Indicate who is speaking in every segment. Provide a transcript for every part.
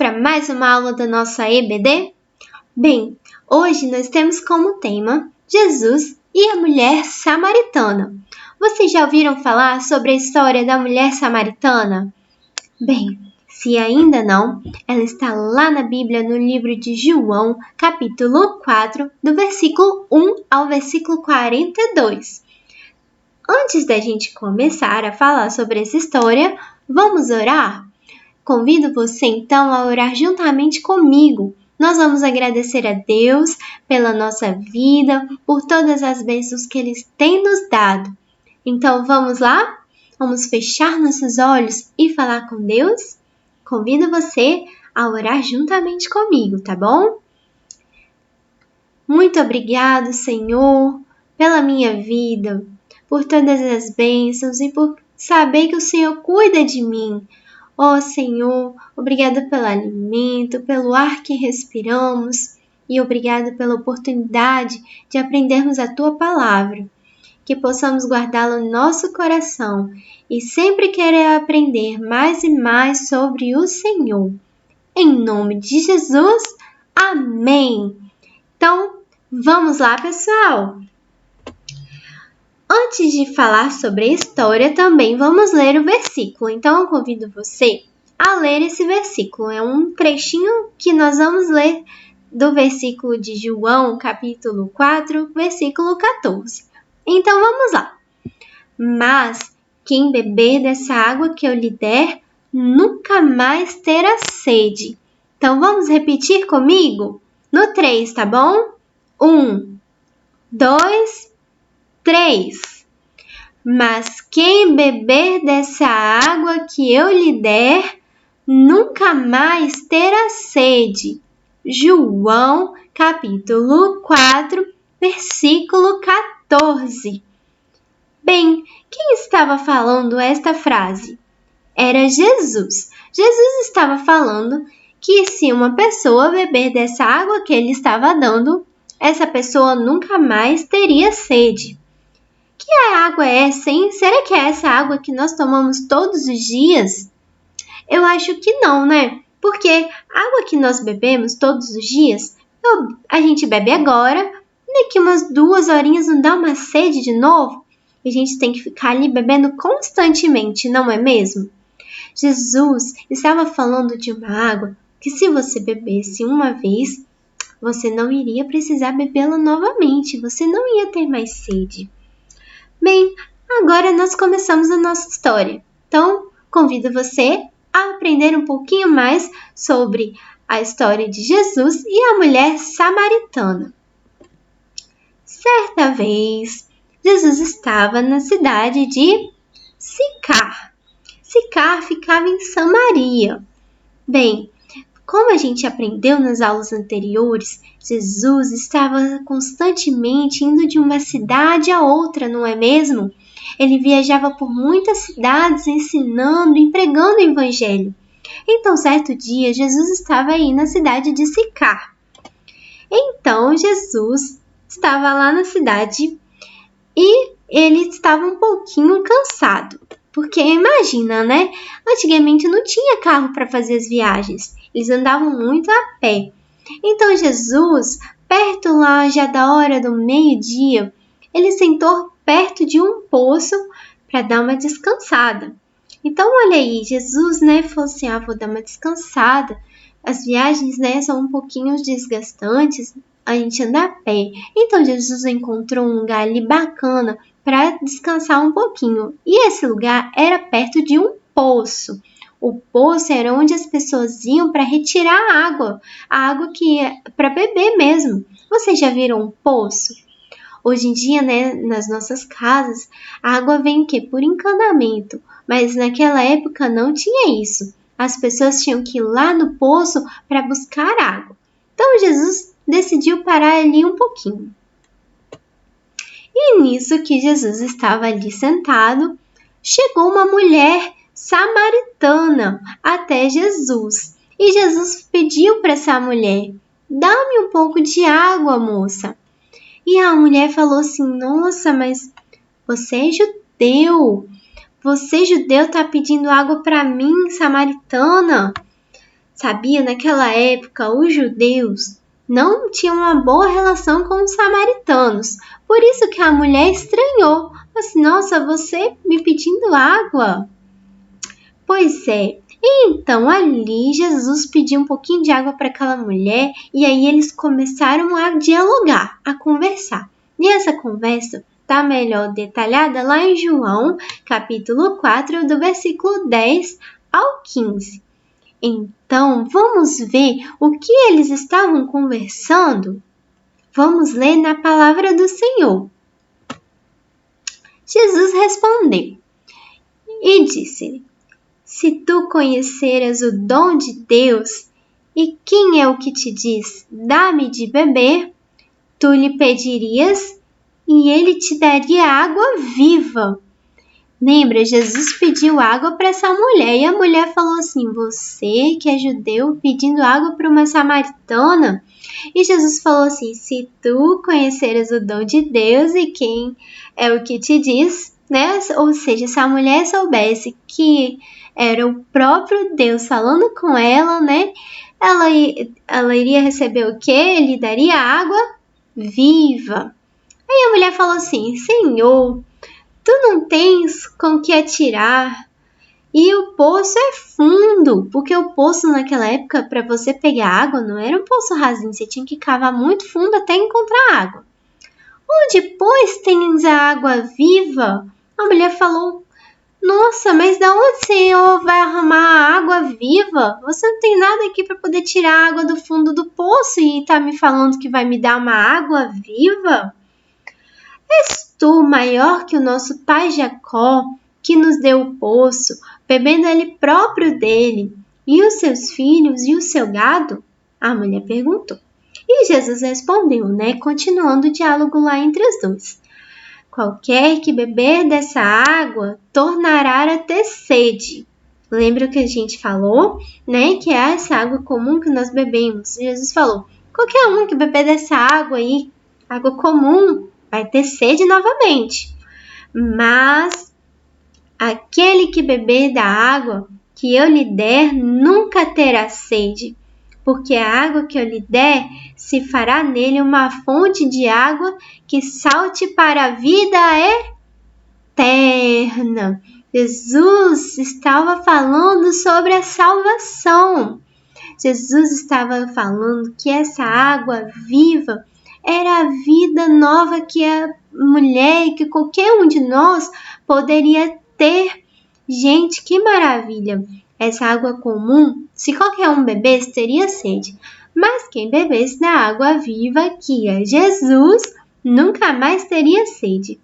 Speaker 1: para mais uma aula da nossa EBD? Bem, hoje nós temos como tema Jesus e a mulher samaritana. Vocês já ouviram falar sobre a história da mulher samaritana? Bem, se ainda não, ela está lá na Bíblia no livro de João, capítulo 4, do versículo 1 ao versículo 42. Antes da gente começar a falar sobre essa história, vamos orar? Convido você então a orar juntamente comigo. Nós vamos agradecer a Deus pela nossa vida, por todas as bênçãos que Ele tem nos dado. Então vamos lá? Vamos fechar nossos olhos e falar com Deus? Convido você a orar juntamente comigo, tá bom? Muito obrigado, Senhor, pela minha vida, por todas as bênçãos e por saber que o Senhor cuida de mim. Ó Senhor, obrigado pelo alimento, pelo ar que respiramos e obrigado pela oportunidade de aprendermos a Tua palavra. Que possamos guardá-la no nosso coração e sempre querer aprender mais e mais sobre o Senhor. Em nome de Jesus, amém! Então, vamos lá, pessoal! Antes de falar sobre a história, também vamos ler o versículo. Então, eu convido você a ler esse versículo. É um trechinho que nós vamos ler do versículo de João, capítulo 4, versículo 14. Então, vamos lá. Mas quem beber dessa água que eu lhe der, nunca mais terá sede. Então, vamos repetir comigo? No 3, tá bom? 1, 2, 3. Mas quem beber dessa água que eu lhe der, nunca mais terá sede. João, capítulo 4, versículo 14. Bem, quem estava falando esta frase? Era Jesus. Jesus estava falando que se uma pessoa beber dessa água que ele estava dando, essa pessoa nunca mais teria sede. Que água é essa, hein? Será que é essa água que nós tomamos todos os dias? Eu acho que não, né? Porque a água que nós bebemos todos os dias, a gente bebe agora, daqui umas 2 horinhas não dá uma sede de novo? E a gente tem que ficar ali bebendo constantemente, não é mesmo? Jesus estava falando de uma água que se você bebesse uma vez, você não iria precisar bebê-la novamente, você não ia ter mais sede. Bem, agora nós começamos a nossa história. Então, convido você a aprender um pouquinho mais sobre a história de Jesus e a mulher samaritana. Certa vez, Jesus estava na cidade de Sicar. Sicar ficava em Samaria. Bem, como a gente aprendeu nas aulas anteriores, Jesus estava constantemente indo de uma cidade a outra, não é mesmo? Ele viajava por muitas cidades ensinando e pregando o evangelho. Então, certo dia, Jesus estava aí na cidade de Sicar. Então, Jesus estava lá na cidade e ele estava um pouquinho cansado. Porque imagina, né? Antigamente não tinha carro para fazer as viagens. Eles andavam muito a pé. Então Jesus, perto lá já da hora do meio-dia, ele sentou perto de um poço para dar uma descansada. Então olha aí, Jesus, né, falou assim, vou dar uma descansada. As viagens, né, são um pouquinho desgastantes, a gente anda a pé. Então Jesus encontrou um lugar ali bacana para descansar um pouquinho. E esse lugar era perto de um poço. O poço era onde as pessoas iam para retirar a água que é para beber mesmo. Vocês já viram um poço? Hoje em dia, né, nas nossas casas, a água vem o quê? Por encanamento. Mas naquela época não tinha isso. As pessoas tinham que ir lá no poço para buscar água. Então Jesus decidiu parar ali um pouquinho. E nisso que Jesus estava ali sentado, chegou uma mulher samaritana até Jesus. E Jesus pediu para essa mulher, dá-me um pouco de água, moça. E a mulher falou assim, nossa, mas você é judeu. Você, judeu, está pedindo água para mim, samaritana? Sabia, naquela época, os judeus não tinham uma boa relação com os samaritanos. Por isso que a mulher estranhou. Assim, nossa, você me pedindo água? Pois é. Então ali Jesus pediu um pouquinho de água para aquela mulher e aí eles começaram a dialogar, a conversar. E essa conversa está melhor detalhada lá em João, capítulo 4, do versículo 10 ao 15. Então, vamos ver o que eles estavam conversando? Vamos ler na palavra do Senhor. Jesus respondeu e disse-lhe: Se tu conheceras o dom de Deus, e quem é o que te diz, dá-me de beber, tu lhe pedirias e ele te daria água viva. Lembra, Jesus pediu água para essa mulher e a mulher falou assim, você que é judeu pedindo água para uma samaritana? E Jesus falou assim, se tu conheceras o dom de Deus e quem é o que te diz, né? Ou seja, se a mulher soubesse que era o próprio Deus falando com ela, né? Ela iria receber o quê? Ele daria água viva. Aí a mulher falou assim, Senhor, tu não tens com que atirar e o poço é fundo, porque o poço naquela época, para você pegar água, não era um poço rasinho, você tinha que cavar muito fundo até encontrar água. Onde, pois, tens a água viva? A mulher falou, nossa, mas da onde o Senhor vai arrumar a água viva? Você não tem nada aqui para poder tirar a água do fundo do poço e tá me falando que vai me dar uma água viva? És tu maior que o nosso pai Jacó, que nos deu o poço, bebendo ele próprio dele, e os seus filhos e o seu gado? A mulher perguntou. E Jesus respondeu, né? Continuando o diálogo lá entre os dois. Qualquer que beber dessa água tornará a ter sede. Lembra o que a gente falou, né? Que é essa água comum que nós bebemos. Jesus falou, qualquer um que beber dessa água aí, água comum, vai ter sede novamente. Mas aquele que beber da água que eu lhe der nunca terá sede, porque a água que eu lhe der se fará nele uma fonte de água que salte para a vida eterna. Jesus estava falando sobre a salvação. Jesus estava falando que essa água viva era a vida nova que a mulher e que qualquer um de nós poderia ter. Gente, que maravilha! Essa água comum, se qualquer um bebesse, teria sede. Mas quem bebesse da água viva, que é Jesus, nunca mais teria sede.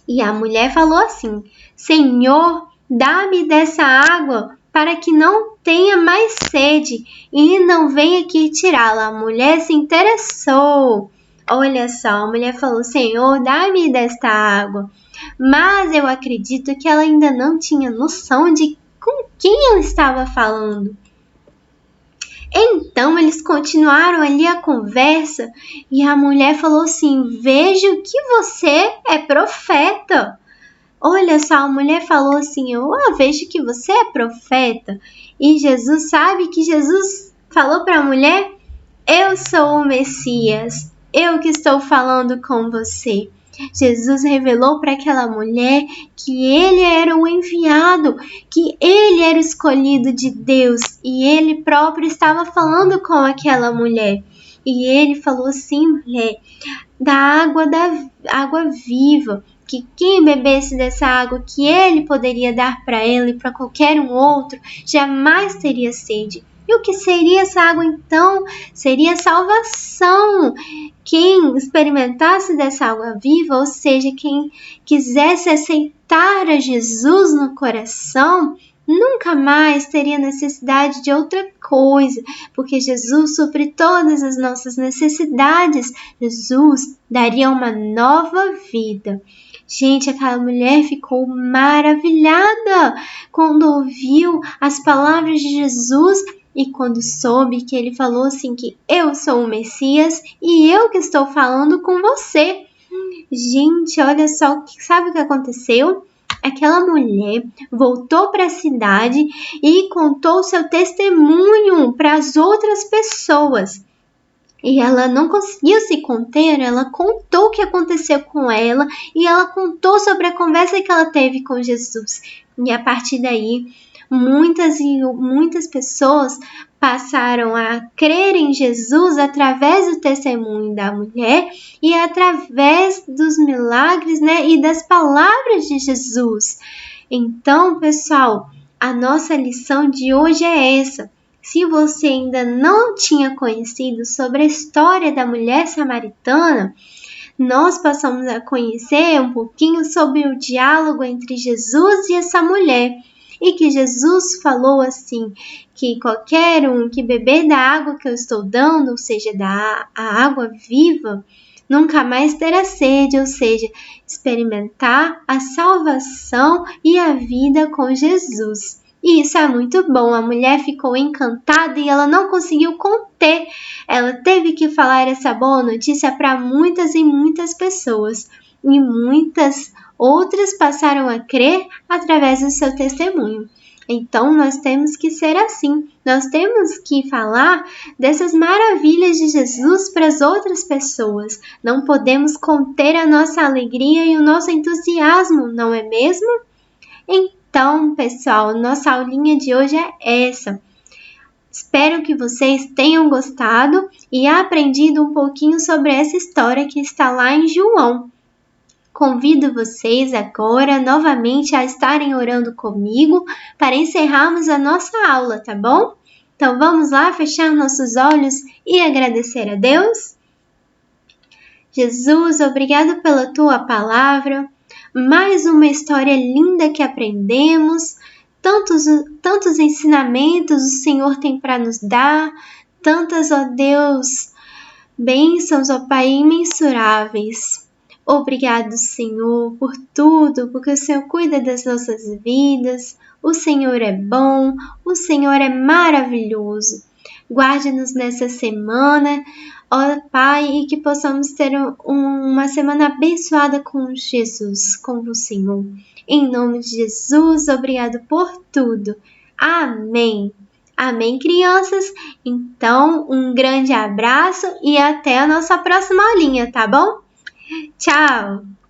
Speaker 1: E a mulher falou assim, Senhor, dá-me dessa água para que não tenha mais sede e não venha aqui tirá-la. A mulher se interessou. Olha só, a mulher falou, Senhor, dá-me desta água. Mas eu acredito que ela ainda não tinha noção de com quem ela estava falando. Então eles continuaram ali a conversa e a mulher falou assim, vejo que você é profeta. Olha só, a mulher falou assim, eu vejo que você é profeta. E Jesus sabe que Jesus falou para a mulher, eu sou o Messias, eu que estou falando com você. Jesus revelou para aquela mulher que ele era o enviado, que ele era o escolhido de Deus e ele próprio estava falando com aquela mulher. E ele falou assim, mulher, da água viva, que quem bebesse dessa água que ele poderia dar para ela e para qualquer um outro, jamais teria sede. E o que seria essa água então? Seria salvação. Quem experimentasse dessa água viva, ou seja, quem quisesse aceitar a Jesus no coração, nunca mais teria necessidade de outra coisa, porque Jesus supre todas as nossas necessidades. Jesus daria uma nova vida. Gente, aquela mulher ficou maravilhada quando ouviu as palavras de Jesus e quando soube que ele falou assim que eu sou o Messias e eu que estou falando com você. Gente, olha só, sabe o que aconteceu? aquela mulher voltou para a cidade e contou seu testemunho para as outras pessoas. E ela não conseguiu se conter, ela contou o que aconteceu com ela e ela contou sobre a conversa que ela teve com Jesus. E a partir daí, muitas pessoas passaram a crer em Jesus através do testemunho da mulher e através dos milagres, né, e das palavras de Jesus. Então, pessoal, a nossa lição de hoje é essa. Se você ainda não tinha conhecido sobre a história da mulher samaritana, nós passamos a conhecer um pouquinho sobre o diálogo entre Jesus e essa mulher. E que Jesus falou assim, que qualquer um que beber da água que eu estou dando, ou seja, a água viva, nunca mais terá sede, ou seja, experimentar a salvação e a vida com Jesus. E isso é muito bom, a mulher ficou encantada e ela não conseguiu conter. Ela teve que falar essa boa notícia para muitas e muitas pessoas. E muitas outras passaram a crer através do seu testemunho. Então, nós temos que ser assim. Nós temos que falar dessas maravilhas de Jesus para as outras pessoas. Não podemos conter a nossa alegria e o nosso entusiasmo, não é mesmo? Então, pessoal, nossa aulinha de hoje é essa. Espero que vocês tenham gostado e aprendido um pouquinho sobre essa história que está lá em João. Convido vocês agora novamente a estarem orando comigo para encerrarmos a nossa aula, tá bom? Então vamos lá fechar nossos olhos e agradecer a Deus? Jesus, obrigado pela tua palavra. Mais uma história linda que aprendemos. Tantos ensinamentos o Senhor tem para nos dar. Tantas, ó Deus, bênçãos, ó Pai, imensuráveis. Obrigado, Senhor, por tudo, porque o Senhor cuida das nossas vidas. O Senhor é bom, o Senhor é maravilhoso. Guarde-nos nessa semana, ó Pai, e que possamos ter uma semana abençoada com Jesus, com o Senhor. Em nome de Jesus, obrigado por tudo. Amém. Amém, crianças? Então, um grande abraço e até a nossa próxima aulinha, tá bom? Tchau!